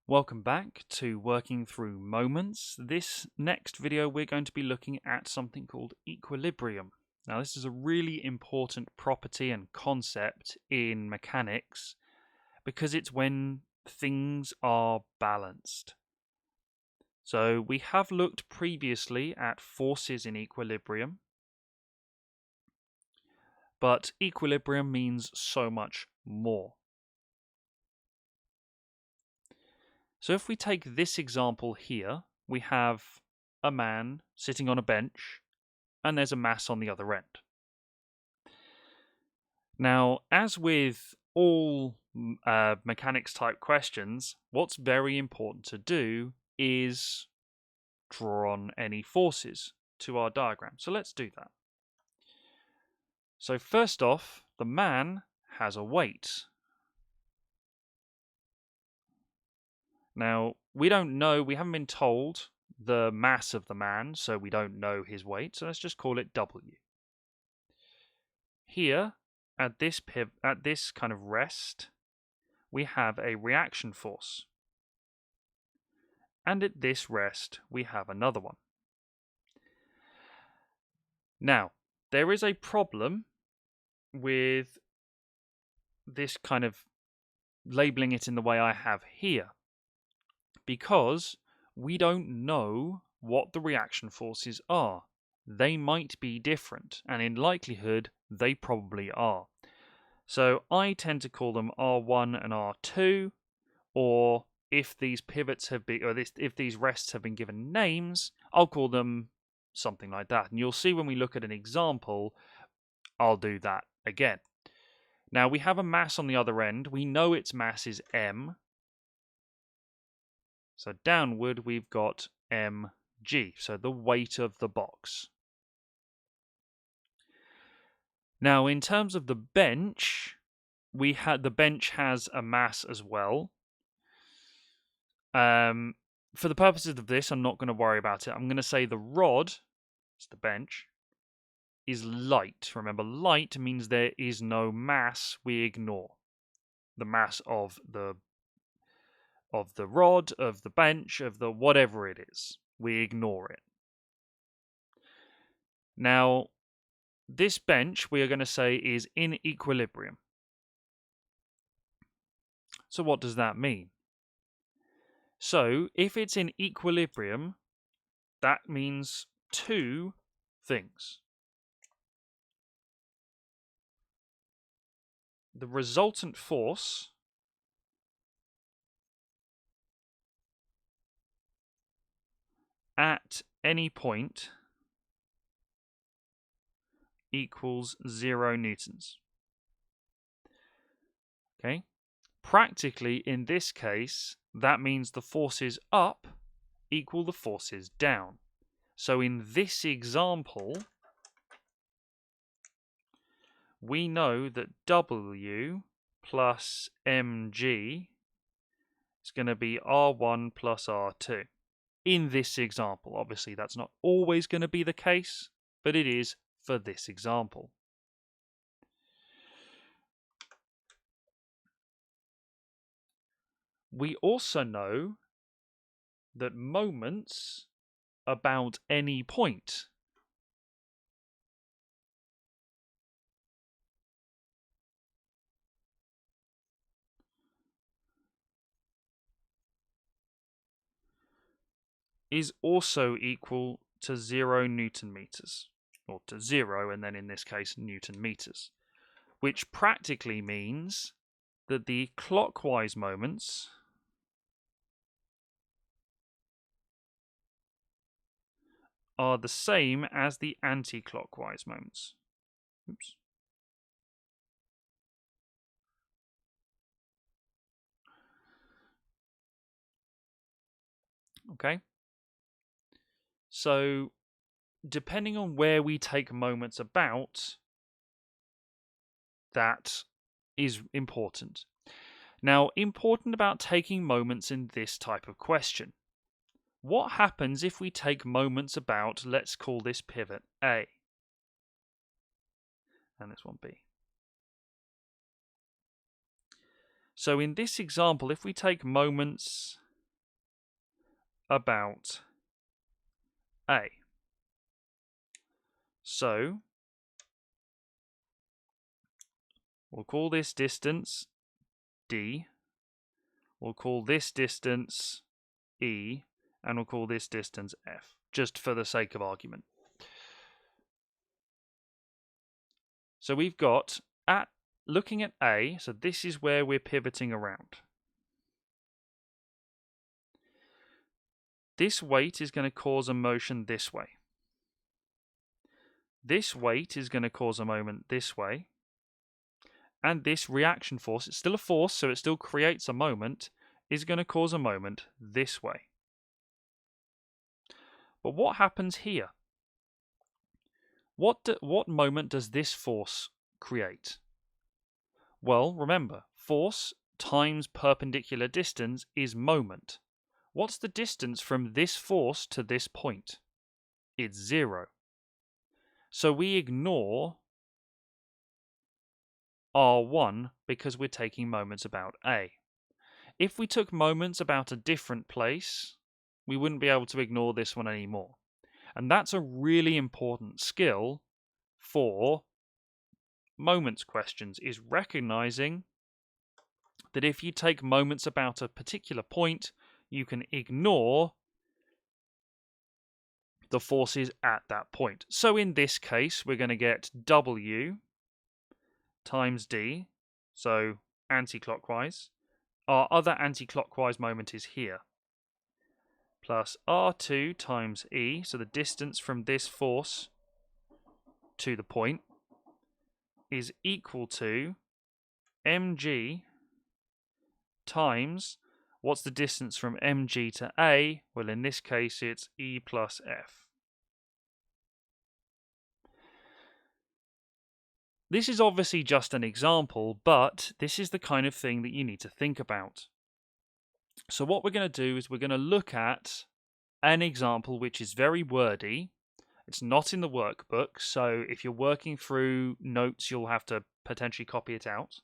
Welcome back to Working Through Moments. This next video we're going to be looking at something called equilibrium. Now this is a really important property and concept in mechanics because it's when things are balanced. So we have looked previously at forces in equilibrium, but equilibrium means so much more. So if we take this example here, we have a man sitting on a bench and there's a mass on the other end. Now, as with all mechanics type questions, what's very important to do is draw on any forces to our diagram. So let's do that. So first off, the man has a weight. Now, we don't know, we haven't been told the mass of the man, so we don't know his weight, so let's just call it W. Here, at this kind of rest, we have a reaction force. And at this rest, we have another one. Now, there is a problem with this kind of labeling it in the way I have here, because we don't know what the reaction forces are. They might be different, and in likelihood, they probably are. So I tend to call them R1 and R2, or if these pivots have been, or if these rests have been given names, I'll call them something like that. And you'll see when we look at an example, I'll do that again. Now we have a mass on the other end. We know its mass is m. So downward we've got mg, so the weight of the box. Now in terms of the bench, the bench has a mass as well. For the purposes of this, I'm not going to worry about it. I'm going to say the rod, it's the bench, is light. Remember, light means there is no mass. We ignore the mass of the rod, of the bench, of the whatever it is. We ignore it. Now, this bench we are going to say is in equilibrium. So what does that mean? So if it's in equilibrium, that means two things. The resultant force at any point equals 0 newtons. Okay? Practically, in this case, that means the forces up equal the forces down. So in this example, we know that W plus mg is going to be R1 plus R2. In this example, obviously that's not always going to be the case, but it is for this example. We also know that moments about any point is also equal to 0 Newton meters, or to 0, and then in this case Newton meters, which practically means that the clockwise moments are the same as the anti-clockwise moments. Oops. Okay. So, depending on where we take moments about, that is important. Now, important about taking moments in this type of question. What happens if we take moments about, let's call this pivot A, and this one B. So in this example, if we take moments about A. So we'll call this distance D. We'll call this distance E. And we'll call this distance F, just for the sake of argument. So we've got, looking at A, so this is where we're pivoting around. This weight is going to cause a motion this way. This weight is going to cause a moment this way. And this reaction force, it's still a force, so it still creates a moment, is going to cause a moment this way. But what happens here? What moment does this force create? Well, remember, force times perpendicular distance is moment. What's the distance from this force to this point? It's 0. So we ignore R1 because we're taking moments about A. If we took moments about a different place, we wouldn't be able to ignore this one anymore. And that's a really important skill for moments questions, is recognizing that if you take moments about a particular point, you can ignore the forces at that point. So in this case, we're going to get W times D, so anti-clockwise. Our other anti-clockwise moment is here, plus R2 times E, so the distance from this force to the point, is equal to mg times, what's the distance from mg to A? Well, in this case, it's E plus F. This is obviously just an example, but this is the kind of thing that you need to think about. So what we're going to do is we're going to look at an example which is very wordy. It's not in the workbook, so if you're working through notes, you'll have to potentially copy it out.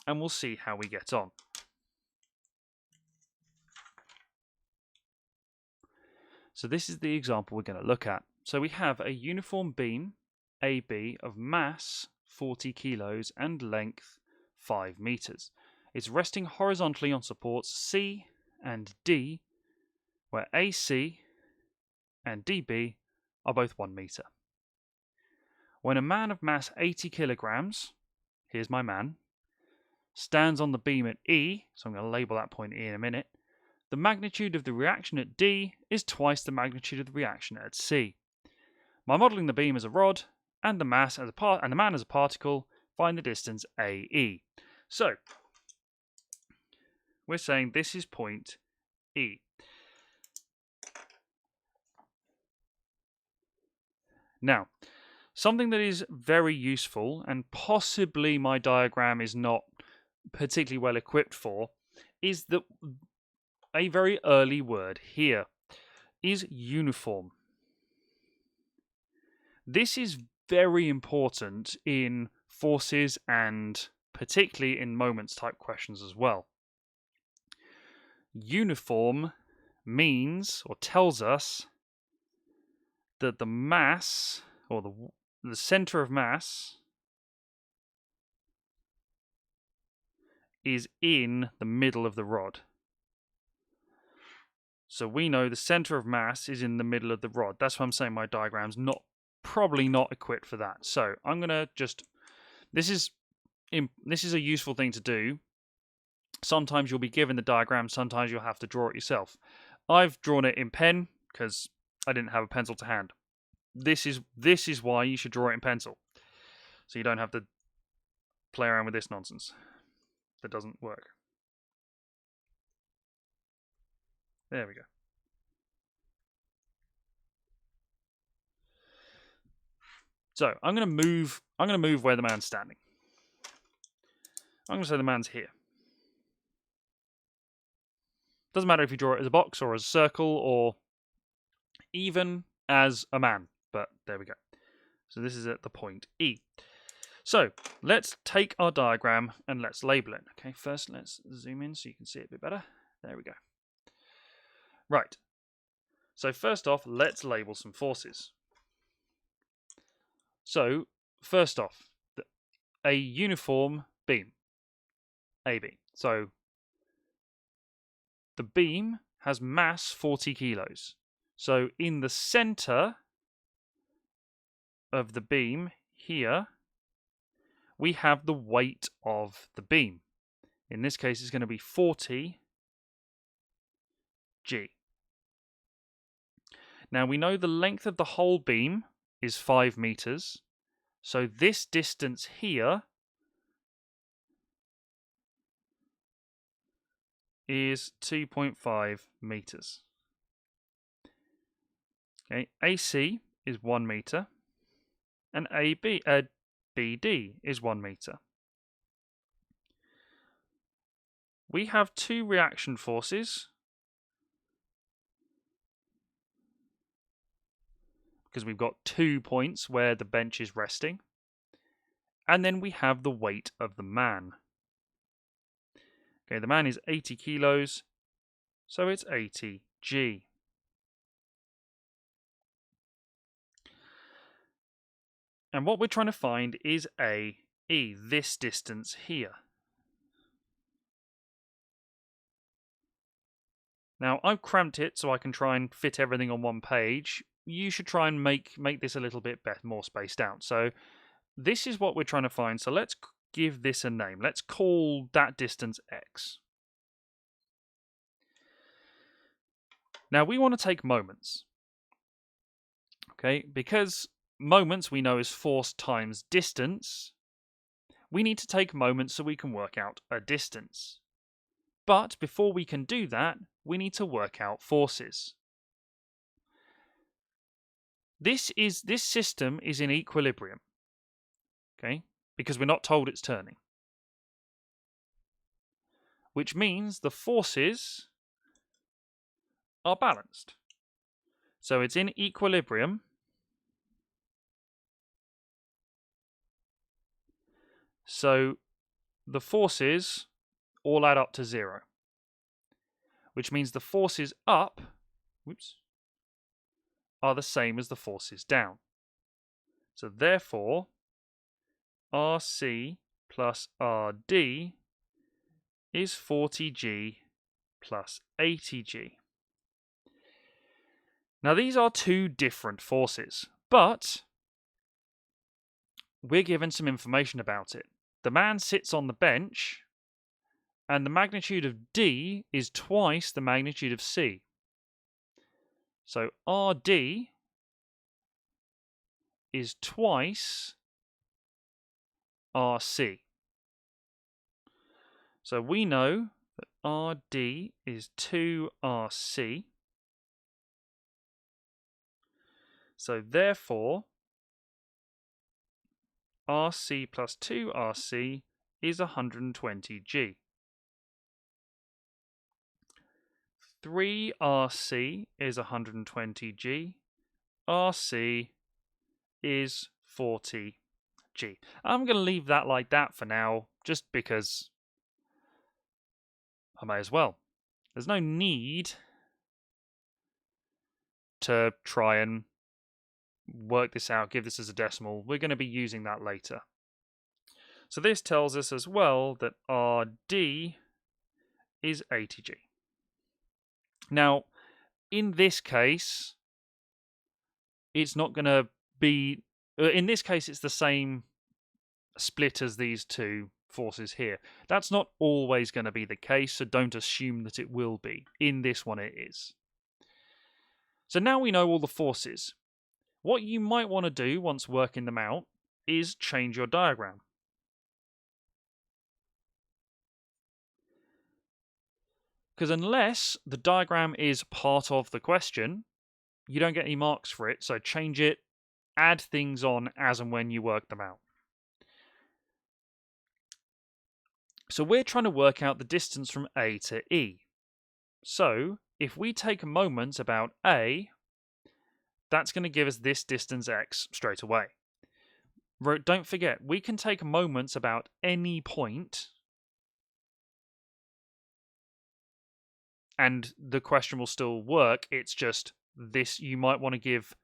And we'll see how we get on. So this is the example we're going to look at. So we have a uniform beam, AB, of mass 40 kilos and length 5 meters. It's resting horizontally on supports C and D, where AC and DB are both 1 meter. When a man of mass 80 kilograms, here's my man, stands on the beam at E, so I'm going to label that point E in a minute, the magnitude of the reaction at D is twice the magnitude of the reaction at C. By modelling the beam as a rod and the mass as and the man as a particle, find the distance AE. So we're saying this is point E. Now, something that is very useful, and possibly my diagram is not particularly well equipped for, is that a very early word here is uniform. This is very important in forces and particularly in moments type questions as well. Uniform means or tells us that the mass or the center of mass is in the middle of the rod. So we know the center of mass is in the middle of the rod. That's why I'm saying my diagram's probably not equipped for that. So I'm going to just, this is a useful thing to do. Sometimes you'll be given the diagram, sometimes you'll have to draw it yourself. I've drawn it in pen because I didn't have a pencil to hand. This is why you should draw it in pencil, so you don't have to play around with this nonsense that doesn't work. There we go. So I'm going to move where the man's standing. I'm going to say the man's here. Doesn't matter if you draw it as a box or as a circle or even as a man, but there we go. So this is at the point E. So let's take our diagram and let's label it. Okay, first let's zoom in so you can see it a bit better. There we go. Right. So first off, let's label some forces. So first off, a uniform beam, AB. So the beam has mass 40 kilos. So in the center of the beam here, we have the weight of the beam. In this case, it's going to be 40 G. Now we know the length of the whole beam is 5 meters. So this distance here is 2.5 meters. Okay, AC is 1 meter, and BD is 1 meter. We have two reaction forces because we've got 2 points where the bench is resting, and then we have the weight of the man. Okay, the man is 80 kilos, so it's 80 G. And what we're trying to find is AE, this distance here. Now, I've cramped it so I can try and fit everything on one page. You should try and make this a little bit more spaced out. So this is what we're trying to find. So let's give this a name. Let's call that distance X. Now, we want to take moments. Okay, because moments we know is force times distance, we need to take moments so we can work out a distance. But before we can do that, we need to work out forces. This system is in equilibrium, okay, because we're not told it's turning. Which means the forces are balanced. So it's in equilibrium. So the forces all add up to 0. Which means the forces up are the same as the forces down. So therefore, RC plus RD is 40G plus 80G. Now these are two different forces, but we're given some information about it. The man sits on the bench, and the magnitude of D is twice the magnitude of C. So RD is twice RC. So we know that RD is 2RC. So therefore, RC plus 2RC is 120G. 3RC is 120G. RC is 40G. I'm going to leave that like that for now, just because I may as well. There's no need to try and work this out, give this as a decimal. We're going to be using that later. So this tells us as well that RD is 80G. Now, in this case, it's not going to be... In this case, it's the same split as these two forces here. That's not always going to be the case, so don't assume that it will be. In this one, it is. So now we know all the forces. What you might want to do once working them out is change your diagram. Because unless the diagram is part of the question, you don't get any marks for it, so change it, add things on as and when you work them out. So we're trying to work out the distance from A to E. So if we take moments about A, that's going to give us this distance X straight away. Don't forget, we can take moments about any point and the question will still work. It's just this, you might want to give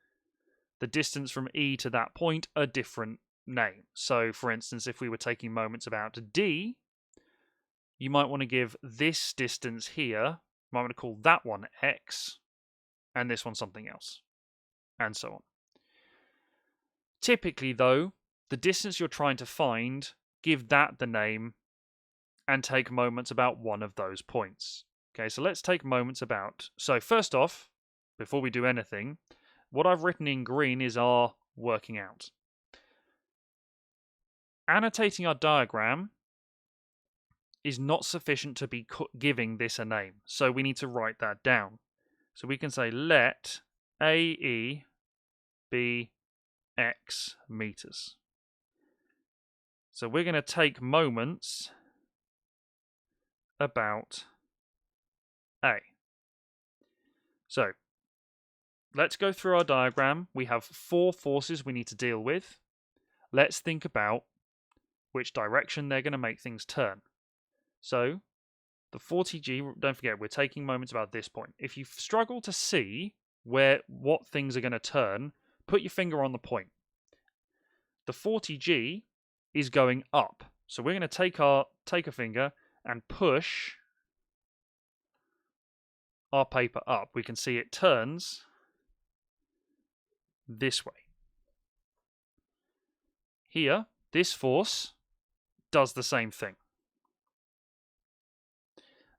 the distance from E to that point a different name. So, for instance, if we were taking moments about D, you might want to give this distance here, you might want to call that one X, and this one something else, and so on. Typically, though, the distance you're trying to find, give that the name, and take moments about one of those points. Okay, so let's take moments about. So first off, before we do anything, what I've written in green is our working out. Annotating our diagram is not sufficient to be giving this a name, so we need to write that down. So we can say let AE be X meters. So we're going to take moments about A. So let's go through our diagram. We have 4 forces we need to deal with. Let's think about which direction they're going to make things turn. So the 40G, don't forget, we're taking moments about this point. If you struggle to see what things are going to turn, put your finger on the point. The 40G is going up. So we're going to take a finger and push our paper up. We can see it turns this way. Here, this force does the same thing.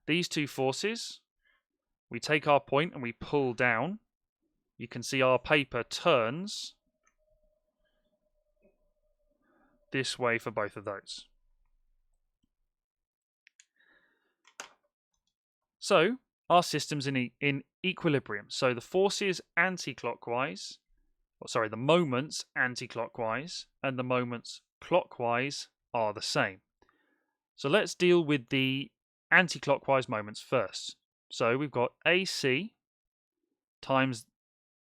These 2 forces, we take our point and we pull down. You can see our paper turns this way for both of those. So our system's in equilibrium. So the forces anti-clockwise, the moments anti-clockwise and the moments clockwise are the same. So let's deal with the anti-clockwise moments first. So we've got AC times,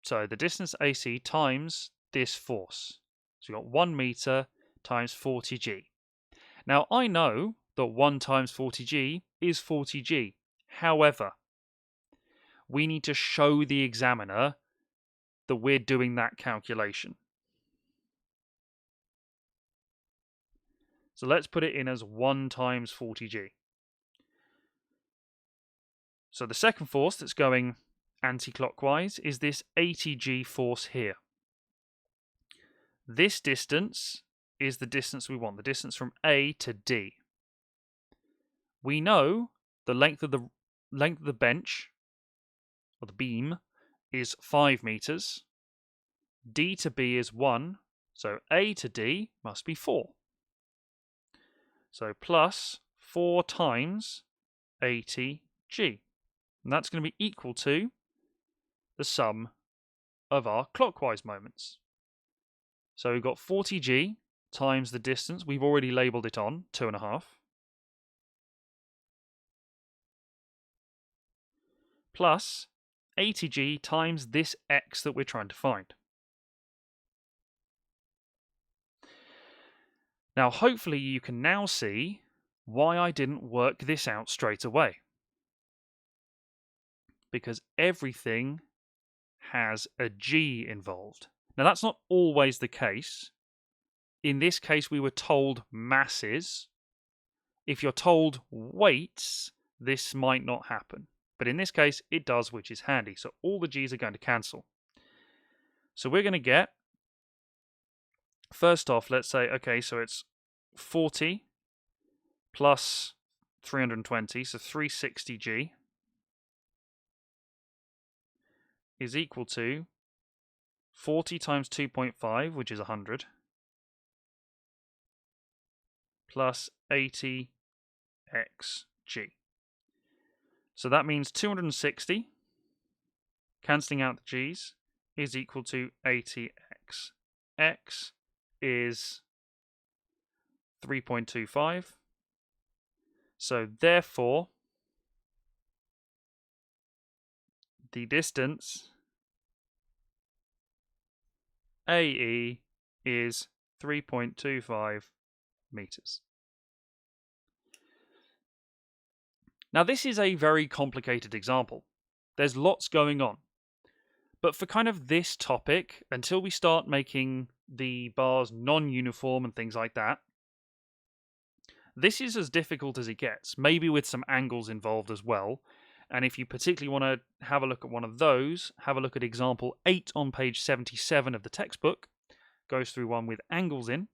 so the distance AC times this force. So we've got 1 meter times 40G. Now I know that 1 times 40G is 40G. However, we need to show the examiner that we're doing that calculation. So let's put it in as 1 times 40G. So the second force that's going anti-clockwise is this 80G force here. This distance is the distance we want, the distance from A to D. We know the length of the bench, or the beam, is 5 meters. D to B is 1, so A to D must be 4. So plus 4 times 80G. And that's going to be equal to the sum of our clockwise moments. So we've got 40G times the distance. We've already labelled it on, 2.5. Plus 80G times this X that we're trying to find. Now, hopefully you can now see why I didn't work this out straight away. Because everything has a G involved. Now, that's not always the case. In this case, we were told masses. If you're told weights, this might not happen. But in this case, it does, which is handy. So all the G's are going to cancel. So we're going to get, first off, let's say, okay, so it's 40 plus 320, so 360G is equal to 40 times 2.5, which is 100, plus 80xg. So that means 260, cancelling out the g's, is equal to 80x. X is 3.25. So therefore, the distance AE is 3.25 meters. Now, this is a very complicated example. There's lots going on. But for kind of this topic, until we start making the bars non-uniform and things like that, this is as difficult as it gets, maybe with some angles involved as well. And if you particularly want to have a look at one of those, have a look at example 8 on page 77 of the textbook. Goes through one with angles in.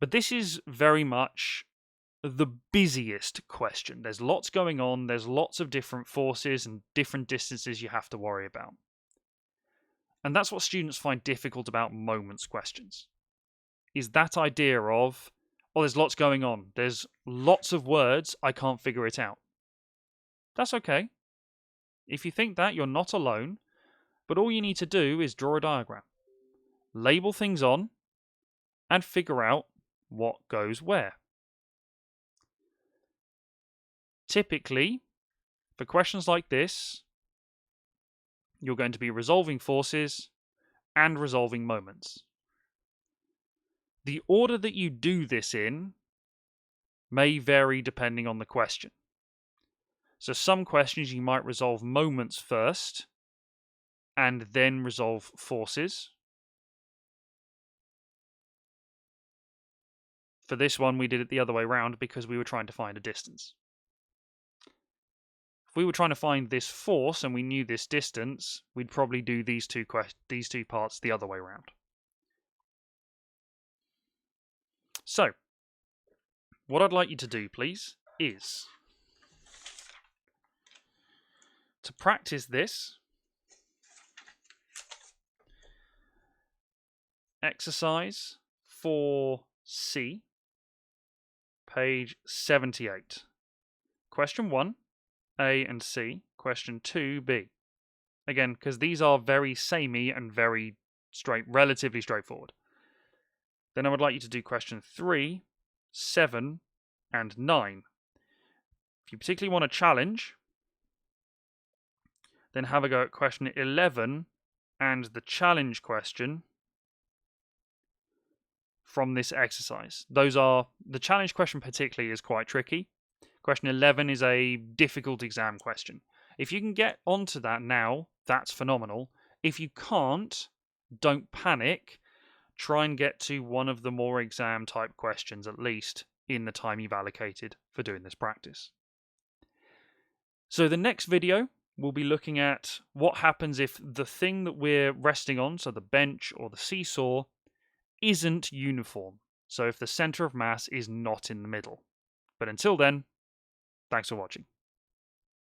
But this is very much the busiest question. There's lots going on. There's lots of different forces and different distances you have to worry about. And that's what students find difficult about moments questions. Is that idea of, oh, there's lots going on. There's lots of words. I can't figure it out. That's okay. If you think that, you're not alone. But all you need to do is draw a diagram. Label things on, and figure out what goes where. Typically, for questions like this, you're going to be resolving forces and resolving moments. The order that you do this in may vary depending on the question. So some questions you might resolve moments first, and then resolve forces. For this one, we did it the other way around because we were trying to find a distance. If we were trying to find this force and we knew this distance, we'd probably do these two parts the other way around. So, what I'd like you to do, please, is to practice this exercise 4C, page 78. Question 1, A and C. Question 2, B. Again, because these are very samey and very relatively straightforward. Then I would like you to do question 3, 7, and 9. If you particularly want a challenge, then have a go at question 11 and the challenge question from this exercise. The challenge question particularly is quite tricky. Question 11 is a difficult exam question. If you can get onto that now, that's phenomenal. If you can't, don't panic. Try and get to one of the more exam type questions at least in the time you've allocated for doing this practice. So the next video, we'll be looking at what happens if the thing that we're resting on, so the bench or the seesaw, isn't uniform. So if the center of mass is not in the middle. But until then, thanks for watching.